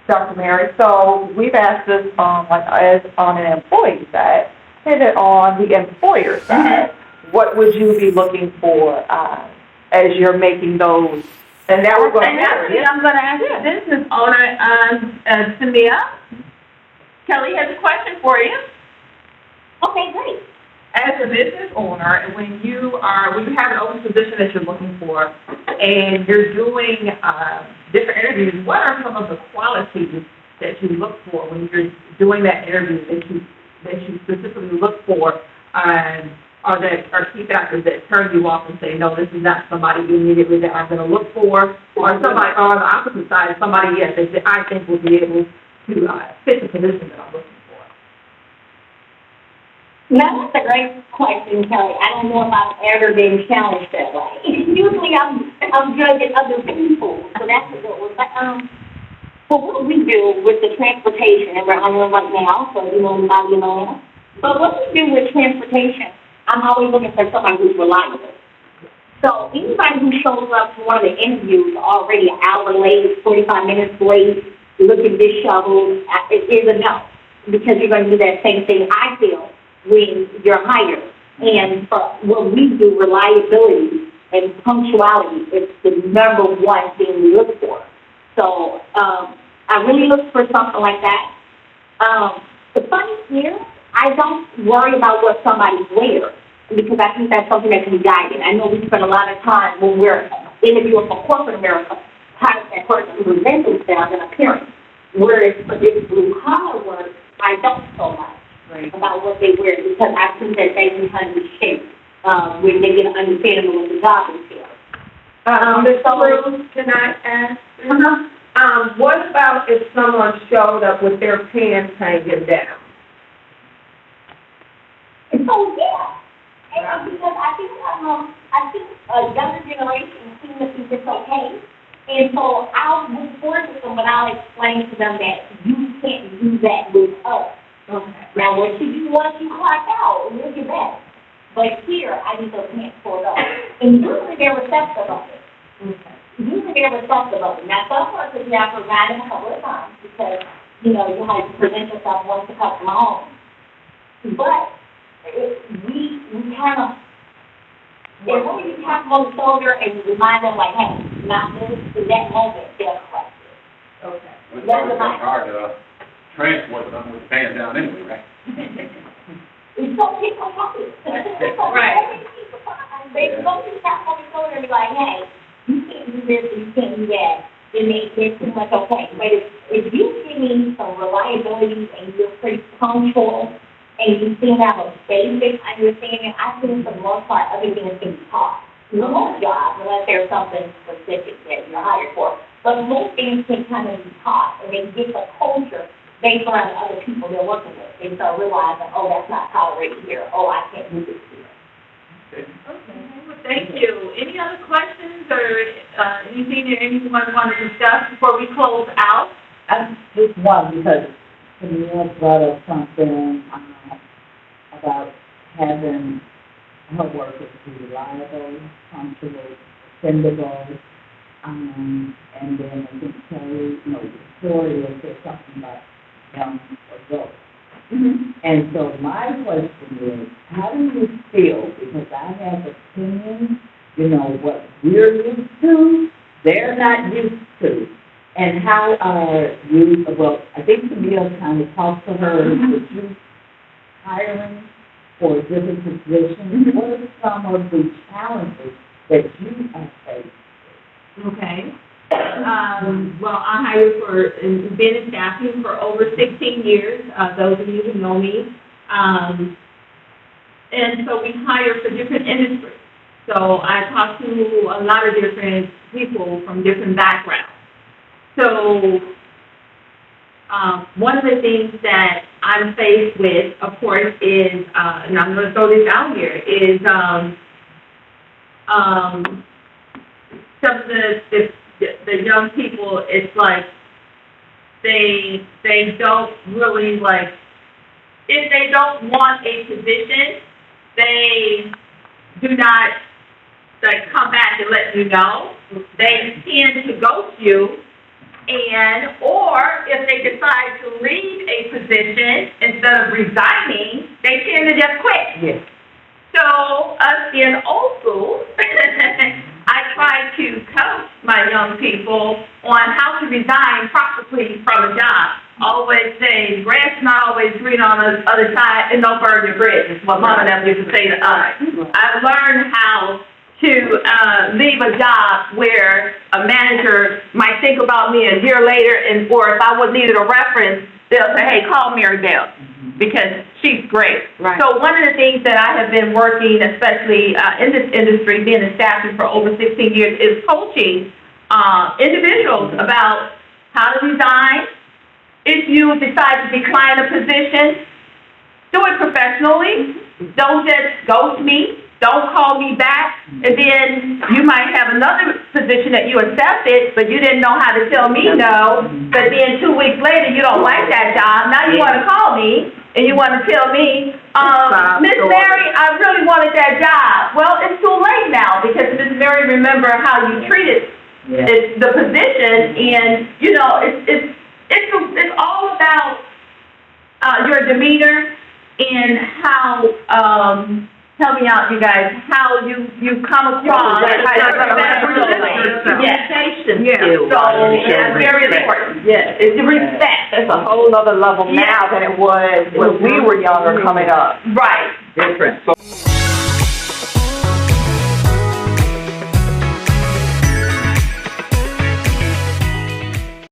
Dr. Mary. So we've asked this like as on an employee side, and then on the employer side, what would you be looking for as you're making those? And now we're going And actually, I'm going to ask the business owner, Samia. Kelly has a question for you. Okay, great. As a business owner, when you have an open position that you're looking for, and you're doing different interviews, what are some of the qualities that you look for when you're doing that interview that you specifically look for, or that are key factors that turn you off and say, no, this is not somebody immediately that I'm going to look for, or somebody on the opposite side, somebody that I think will be able to fit the position that I'm looking for. Now, that's a great question, Kelly. I don't know if I've ever been challenged that way. Usually I'm judging other people, so that's a good one. But what we do with the transportation, and we're on one right now, so you know anybody in Atlanta. But what we do with transportation, I'm always looking for somebody who's reliable. So anybody who shows up to one of the interviews already an hour late, 45 minutes late, looking disheveled, it is a no. Because you're going to do that same thing, I feel, when you're hired. And for what we do, reliability and punctuality is the number one thing we look for. So I really look for something like that. The funny thing is, I don't worry about what somebody wears because I think that's something that can be guided. I know we spend a lot of time when we're interviewing for corporate America, how does that person present themselves in appearance? Whereas for this blue-collar work, I don't so much about what they wear because I think that they can kind of shape when they get an understanding of what the job entails. Ms. Cruz, can I ask? What about if someone showed up with their pants hanging down? So yeah, and because I think a younger generation seems to think it's okay, and so I'll move forward with them, but I'll explain to them that you can't do that with us. Okay. Now, what you do once you clock out, look at that. But here, I need those pants pulled up, and usually they're receptive of it. Okay. Usually they're receptive of it. Now, some persons you have to remind them a couple of times because you have to present yourself once to come home, but. We kind of, when we tap them on the shoulder and remind them, like, hey, not this, in that moment, they're corrected. Okay. It's hard to transport them with the pants down anyway, right? It's so people happy. Right. They don't just tap on the shoulder and be like, hey, you can't do this, you can't do that. Then they're pretty much okay. But if you give me some reliability and you're pretty punctual, and you still have a basic understanding, I think for the most part, everything is going to be taught. Most jobs, unless there's something specific that you're hired for, but most things can kind of be taught, and they get the culture based on the other people they're working with. They start realizing, oh, that's not tolerated here. Oh, I can't do this here. Okay. Well, thank you. Any other questions or anything that anyone want to discuss before we close out? Just one, because Camille brought up something about having her workers be reliable, punctual, dependable, and then I think Kelly, Victoria said something about young adults. Mm-hmm. And so my question is, how do you feel? Because I have opinions, what we're used to, they're not used to. And how are you, I think Camille kind of talked to her, with you hiring for different positions. What are some of the challenges that you have faced? Okay. Well, I hired been in staffing for over 16 years, those of you who know me. And so we hire for different industries. So I talk to a lot of different people from different backgrounds. So one of the things that I'm faced with, of course, is, and I'm going to throw this out here, is some of the young people, it's like they don't really, like, if they don't want a position, they do not, like, come back and let you know. They tend to ghost you or if they decide to leave a position, instead of resigning, they tend to just quit. Yes. So, us being old school, I try to coach my young people on how to resign properly from a job. Always say, grass not always green on the other side, and don't burn your bridges, what mom and them used to say to us. I've learned how to leave a job where a manager might think about me a year later, and or if I would needed a reference, they'll say, hey, call Mary Bell, because she's great. Right. So one of the things that I have been working, especially in this industry, being in staffing for over 16 years, is coaching individuals about how to resign. If you decide to decline a position, do it professionally. Don't just ghost me. Don't call me back. And then you might have another position that you accepted, but you didn't know how to tell me no. But then 2 weeks later, you don't like that job. Now you want to call me and you want to tell me, Miss Mary, I really wanted that job. Well, it's too late now, because Miss Mary, remember how you treated the position, and you know it's all about your demeanor and how help me out, you guys, how you come across Communication yes. skills. So it's very important. Yes, It's respect. it's a whole other level now than it was when we were younger coming up. Right. Different.